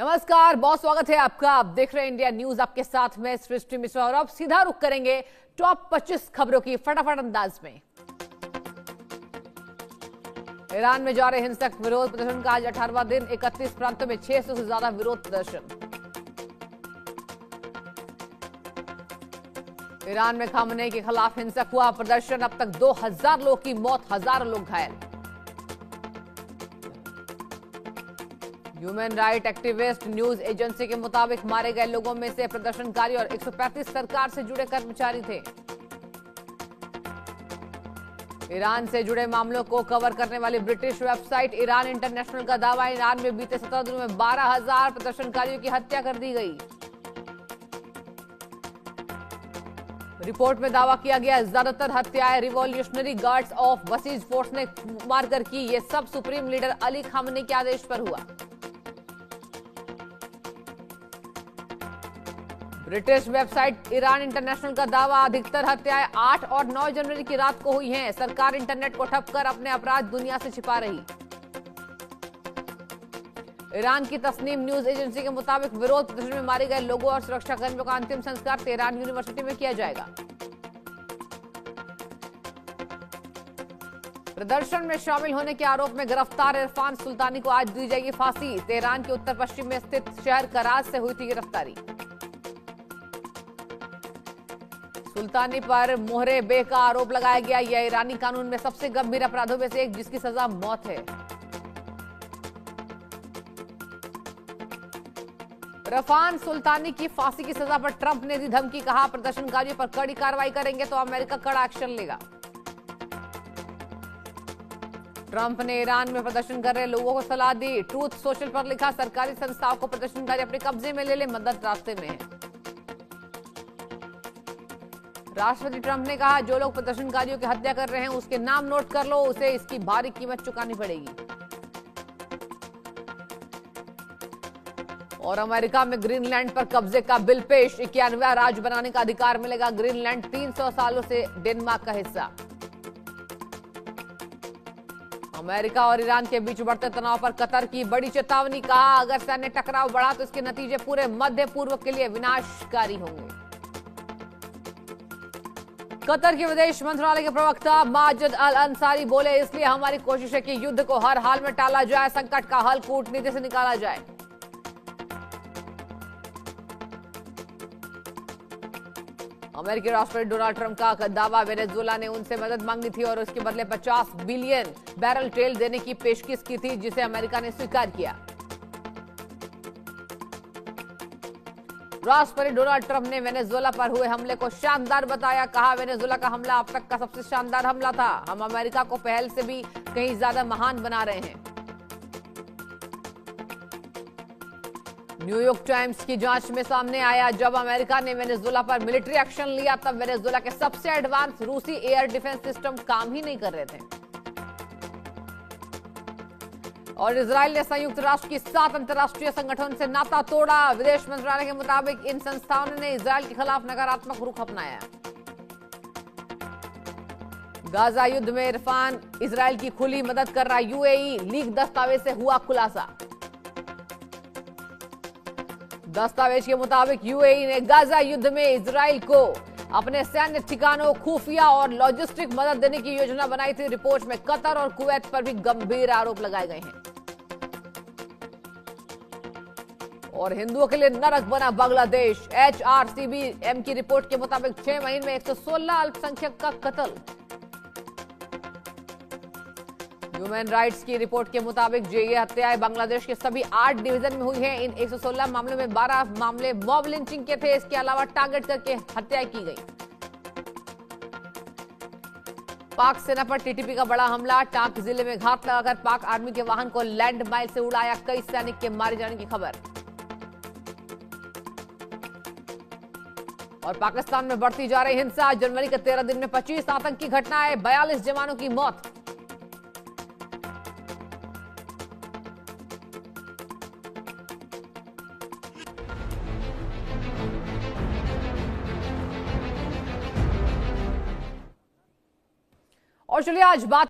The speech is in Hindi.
नमस्कार, बहुत स्वागत है आपका। आप देख रहे हैं इंडिया न्यूज, आपके साथ में सृष्टि मिश्रा। और अब सीधा रुख करेंगे टॉप 25 खबरों की फटाफट अंदाज में। ईरान में जारी हिंसक विरोध प्रदर्शन का आज 18वां दिन। 31 प्रांतों में 600 से ज्यादा विरोध प्रदर्शन। ईरान में खामनेई के खिलाफ हिंसक हुआ प्रदर्शन। अब तक 2000 लोगों की मौत, हजारों लोग घायल। Human right activist news agency के मुताबिक मारे गए लोगों में से प्रदर्शनकारी और 135 सरकार से जुड़े कर्मचारी थे। ईरान से जुड़े मामलों को कवर करने वाली ब्रिटिश वेबसाइट ईरान इंटरनेशनल का दावा, ईरान में बीते 17 दिनों में 12,000 प्रदर्शनकारियों की हत्या कर दी गई। रिपोर्ट में दावा किया गया ज्यादातर हत्याएं revolutionary guards of buses force ने मारकर की। ये सब सुप्रीम लीडर अली खामनेई के आदेश पर हुआ। ब्रिटिश वेबसाइट ईरान इंटरनेशनल का दावा, अधिकतर हत्याएं 8 और 9 जनवरी की रात को हुई हैं। सरकार इंटरनेट को ठप कर अपने अपराध दुनिया से छिपा रही। ईरान की तस्नीम न्यूज एजेंसी के मुताबिक विरोध प्रदर्शन में मारे गए लोगों और सुरक्षा कर्मियों का अंतिम संस्कार तेहरान यूनिवर्सिटी में किया जाएगा। प्रदर्शन में शामिल होने के आरोप में गिरफ्तार इरफान सुल्तानी को आज दी जाएगी फांसी। तेहरान के उत्तर पश्चिम में स्थित शहर कराज से हुई थी गिरफ्तारी। सुल्तानी पर मोहरे बे का आरोप लगाया गया। यह ईरानी कानून में सबसे गंभीर अपराधों में से एक, जिसकी सजा मौत है। इरफान सुल्तानी की फांसी की सजा पर ट्रंप ने दी धमकी। कहा, प्रदर्शनकारियों पर कड़ी कार्रवाई करेंगे तो अमेरिका कड़ा एक्शन लेगा। ट्रंप ने ईरान में प्रदर्शन कर रहे लोगों को सलाह दी। ट्रूथ सोशल पर लिखा, सरकारी संस्थाओं को प्रदर्शनकारी अपने कब्जे में ले ले, मदद रास्ते में है। राष्ट्रपति ट्रंप ने कहा, जो लोग प्रदर्शनकारियों की हत्या कर रहे हैं उसके नाम नोट कर लो, उसे इसकी भारी कीमत चुकानी पड़ेगी। और अमेरिका में ग्रीनलैंड पर कब्जे का बिल पेश। 91वां राज्य बनाने का अधिकार मिलेगा। ग्रीनलैंड 300 सालों से डेनमार्क का हिस्सा। अमेरिका और ईरान के बीच बढ़ते तनाव पर कतर की बड़ी चेतावनी। कहा, अगर सैन्य टकराव बढ़ा तो इसके नतीजे पूरे मध्य पूर्व के लिए विनाशकारी होंगे। कतर के विदेश मंत्रालय के प्रवक्ता माजिद अल अंसारी बोले, इसलिए हमारी कोशिश है कि युद्ध को हर हाल में टाला जाए, संकट का हल कूटनीति से निकाला जाए। अमेरिकी राष्ट्रपति डोनाल्ड ट्रंप का दावा, वेनेजुएला ने उनसे मदद मांगी थी और उसके बदले 50 बिलियन बैरल तेल देने की पेशकश की थी, जिसे अमेरिका ने स्वीकार किया। राष्ट्रपति डोनाल्ड ट्रंप ने वेनेजुएला पर हुए हमले को शानदार बताया। कहा, वेनेजुएला का हमला अब तक का सबसे शानदार हमला था। हम अमेरिका को पहल से भी कहीं ज्यादा महान बना रहे हैं। न्यूयॉर्क टाइम्स की जांच में सामने आया, जब अमेरिका ने वेनेजुएला पर मिलिट्री एक्शन लिया तब वेनेजुएला के सबसे एडवांस रूसी एयर डिफेंस सिस्टम काम ही नहीं कर रहे थे। और इजराइल ने संयुक्त राष्ट्र की 7 अंतर्राष्ट्रीय संगठन से नाता तोड़ा। विदेश मंत्रालय के मुताबिक इन संस्थाओं ने इजराइल के खिलाफ नकारात्मक रुख अपनाया। गाजा युद्ध में इरफान इजराइल की खुली मदद कर रहा। यूएई लीक दस्तावेज से हुआ खुलासा। दस्तावेज के मुताबिक यूएई ने गाजा युद्ध में इजराइल को अपने सैन्य ठिकानों, खुफिया और लॉजिस्टिक मदद देने की योजना बनाई थी। रिपोर्ट में कतर और कुवैत पर भी गंभीर आरोप लगाए गए हैं। और हिंदुओं के लिए नरक बना बांग्लादेश। HRCBM की रिपोर्ट के मुताबिक 6 महीने में 116 अल्पसंख्यक का कत्ल। ह्यूमन राइट्स की रिपोर्ट के मुताबिक ये हत्याएं बांग्लादेश के सभी 8 डिवीजन में हुई हैं। इन 116 मामलों में 12 मामले मॉब लिंचिंग के थे। इसके अलावा टारगेट करके हत्याएं की गई। पाक सेना पर टीटीपी का बड़ा हमला। टांक जिले में घात लगाकर पाक आर्मी के वाहन को लैंड माइल से उड़ाया। कई सैनिक के मारे जाने की खबर। और पाकिस्तान में बढ़ती जा रही हिंसा। जनवरी के 13 दिन में 25 आतंकी घटनाएं, 42 जवानों की मौत। और चलिए आज बात